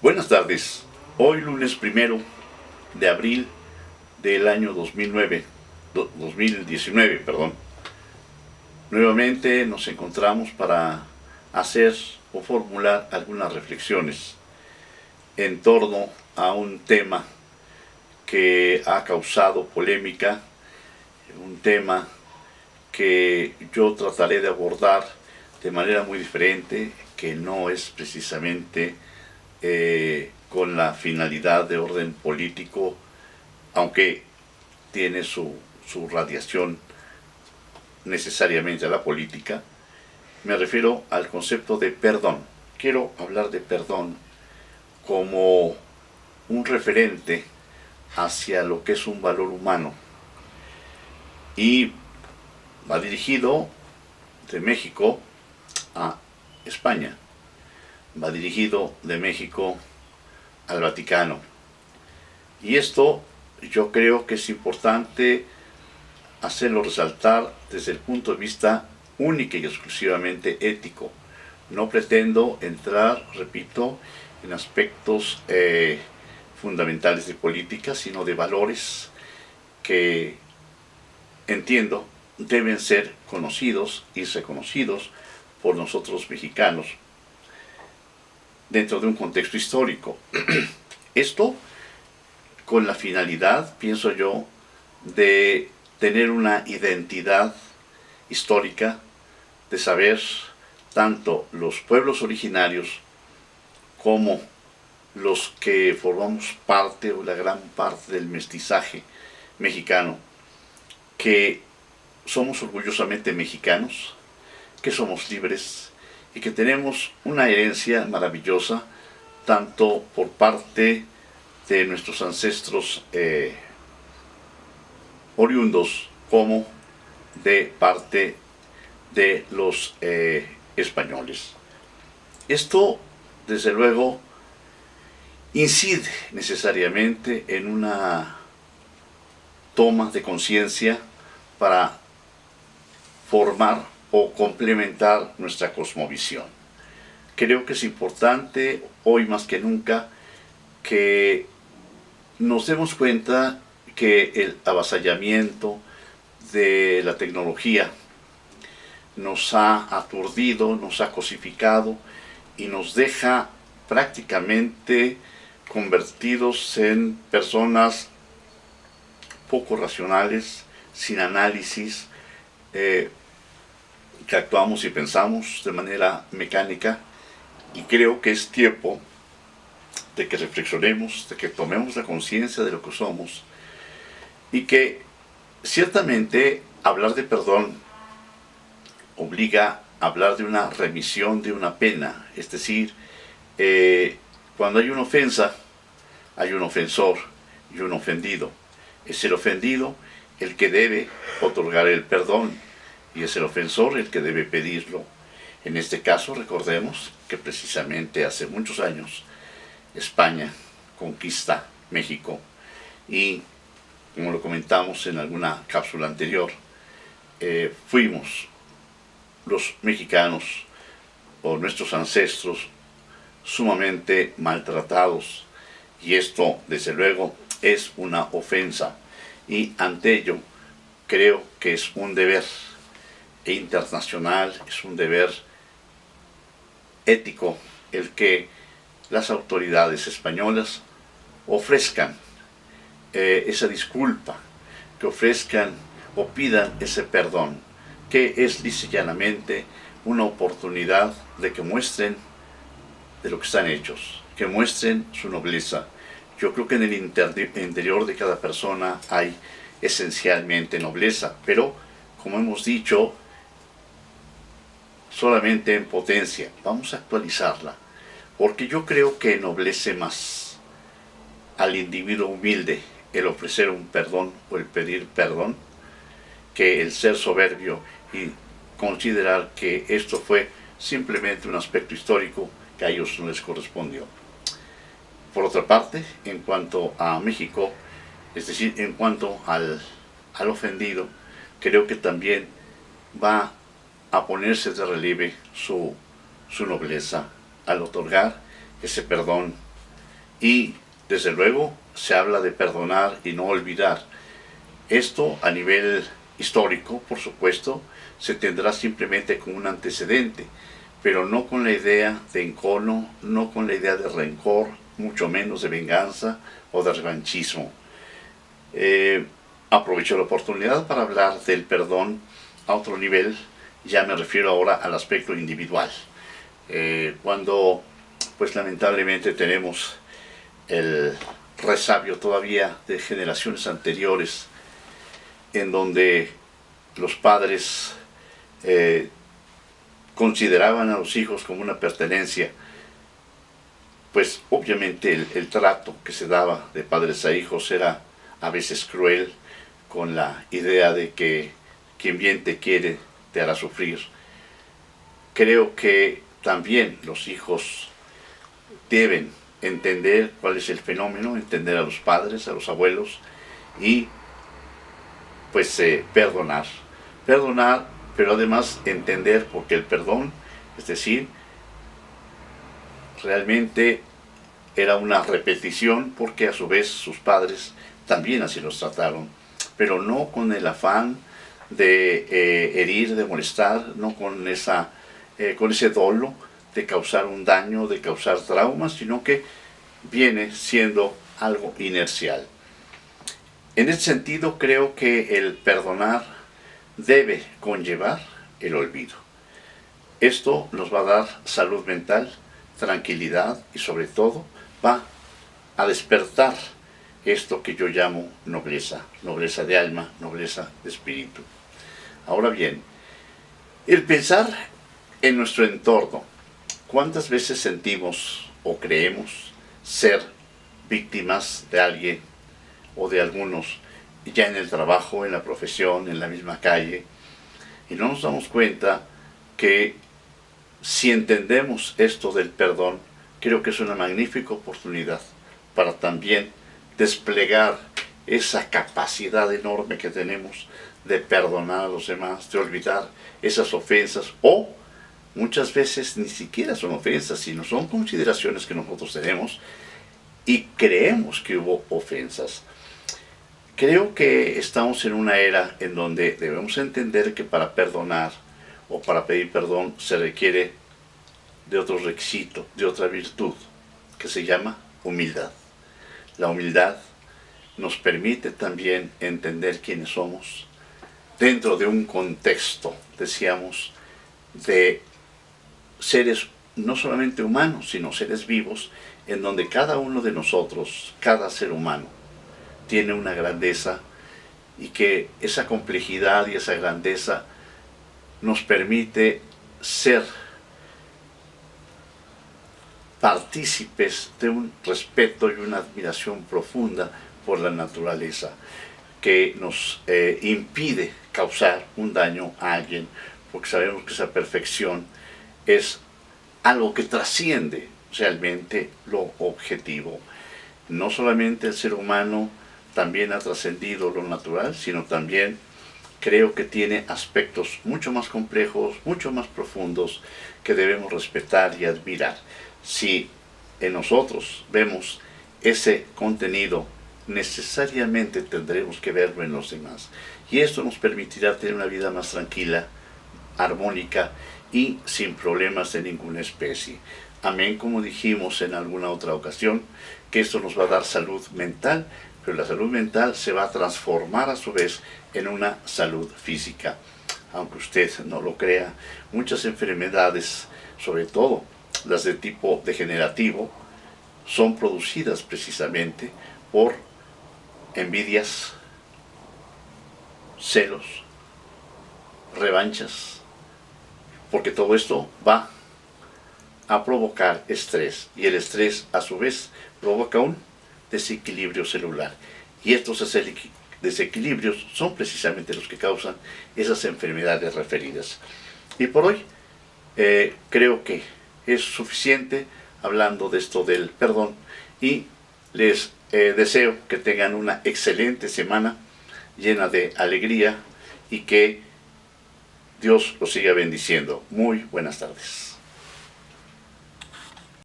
Buenas tardes. Hoy lunes 1 de abril del año 2019, perdón. Nuevamente nos encontramos para hacer o formular algunas reflexiones en torno a un tema que ha causado polémica, un tema que yo trataré de abordar de manera muy diferente, que no es precisamente con la finalidad de orden político, aunque tiene su radiación necesariamente a la política. Me refiero al concepto de perdón. Quiero hablar de perdón como un referente hacia lo que es un valor humano, y va dirigido de México a España, va dirigido de México al Vaticano. Y esto yo creo que es importante hacerlo resaltar desde el punto de vista única y exclusivamente ético. No pretendo entrar, repito, en aspectos fundamentales de política, sino de valores que entiendo deben ser conocidos y reconocidos por nosotros mexicanos dentro de un contexto histórico. Esto con la finalidad, pienso yo, de tener una identidad histórica, de saber tanto los pueblos originarios como los que formamos parte o la gran parte del mestizaje mexicano, que somos orgullosamente mexicanos, que somos libres y que tenemos una herencia maravillosa, tanto por parte de nuestros ancestros oriundos como de parte de los españoles. Esto, desde luego, incide necesariamente en una toma de conciencia para formar o complementar nuestra cosmovisión. Creo que es importante hoy más que nunca que nos demos cuenta que el avasallamiento de la tecnología nos ha aturdido, nos ha cosificado y nos deja prácticamente convertidos en personas poco racionales, sin análisis, que actuamos y pensamos de manera mecánica. Y creo que es tiempo de que reflexionemos, de que tomemos la conciencia de lo que somos, y que ciertamente hablar de perdón obliga a hablar de una remisión de una pena. Es decir, cuando hay una ofensa, hay un ofensor y un ofendido. Es el ofendido el que debe otorgar el perdón y es el ofensor el que debe pedirlo. En este caso, recordemos que precisamente hace muchos años España conquista México y, como lo comentamos en alguna cápsula anterior, fuimos los mexicanos por nuestros ancestros sumamente maltratados, y esto desde luego es una ofensa, y ante ello creo que es un deber internacional, es un deber ético el que las autoridades españolas ofrezcan esa disculpa, que ofrezcan o pidan ese perdón, que es lisa y llanamente una oportunidad de que muestren de lo que están hechos, que muestren su nobleza. Yo creo que en el interior de cada persona hay esencialmente nobleza, pero como hemos dicho, solamente en potencia. Vamos a actualizarla, porque yo creo que ennoblece más al individuo humilde el ofrecer un perdón o el pedir perdón, que el ser soberbio y considerar que esto fue simplemente un aspecto histórico que a ellos no les correspondió. Por otra parte, en cuanto a México, es decir, en cuanto al ofendido, creo que también va a ponerse de relieve su nobleza al otorgar ese perdón y desde luego se habla de perdonar y no olvidar. Esto a nivel histórico, por supuesto, se tendrá simplemente como un antecedente, pero no con la idea de encono, no con la idea de rencor, mucho menos de venganza o de revanchismo. Aprovecho la oportunidad para hablar del perdón a otro nivel. Ya me refiero ahora al aspecto individual. Cuando, pues lamentablemente tenemos el resabio todavía de generaciones anteriores, en donde los padres consideraban a los hijos como una pertenencia, pues obviamente el trato que se daba de padres a hijos era a veces cruel, con la idea de que quien bien te quiere te hará sufrir. Creo que también los hijos deben entender cuál es el fenómeno, entender a los padres, a los abuelos y pues perdonar. Perdonar, pero además entender, porque el perdón, es decir, realmente era una repetición, porque a su vez sus padres también así los trataron, pero no con el afán de herir, de molestar, no con ese dolo de causar un daño, de causar traumas, sino que viene siendo algo inercial. En ese sentido, creo que el perdonar debe conllevar el olvido. Esto nos va a dar salud mental, tranquilidad y sobre todo va a despertar esto que yo llamo nobleza, nobleza de alma, nobleza de espíritu. Ahora bien, el pensar en nuestro entorno, ¿cuántas veces sentimos o creemos ser víctimas de alguien o de algunos, ya en el trabajo, en la profesión, en la misma calle? Y no nos damos cuenta que si entendemos esto del perdón, creo que es una magnífica oportunidad para también desplegar esa capacidad enorme que tenemos de perdonar a los demás, de olvidar esas ofensas, o muchas veces ni siquiera son ofensas, sino son consideraciones que nosotros tenemos y creemos que hubo ofensas. Creo que estamos en una era en donde debemos entender que para perdonar o para pedir perdón se requiere de otro requisito, de otra virtud, que se llama humildad. La humildad nos permite también entender quiénes somos dentro de un contexto, decíamos, de seres no solamente humanos, sino seres vivos, en donde cada uno de nosotros, cada ser humano, tiene una grandeza y que esa complejidad y esa grandeza nos permite ser partícipes de un respeto y una admiración profunda por la naturaleza, que nos impide causar un daño a alguien, porque sabemos que esa perfección es algo que trasciende realmente lo objetivo. No solamente el ser humano también ha trascendido lo natural, sino también creo que tiene aspectos mucho más complejos, mucho más profundos, que debemos respetar y admirar. Si en nosotros vemos ese contenido, necesariamente tendremos que verlo en los demás. Y esto nos permitirá tener una vida más tranquila, armónica y sin problemas de ninguna especie. Amén, como dijimos en alguna otra ocasión, que esto nos va a dar salud mental, pero la salud mental se va a transformar a su vez en una salud física. Aunque usted no lo crea, muchas enfermedades, sobre todo las de tipo degenerativo, son producidas precisamente por envidias, celos, revanchas, porque todo esto va a provocar estrés, y el estrés a su vez provoca un desequilibrio celular, y estos desequilibrios son precisamente los que causan esas enfermedades referidas. Y por hoy creo que es suficiente hablando de esto del perdón, y les deseo que tengan una excelente semana llena de alegría y que Dios los siga bendiciendo. Muy buenas tardes.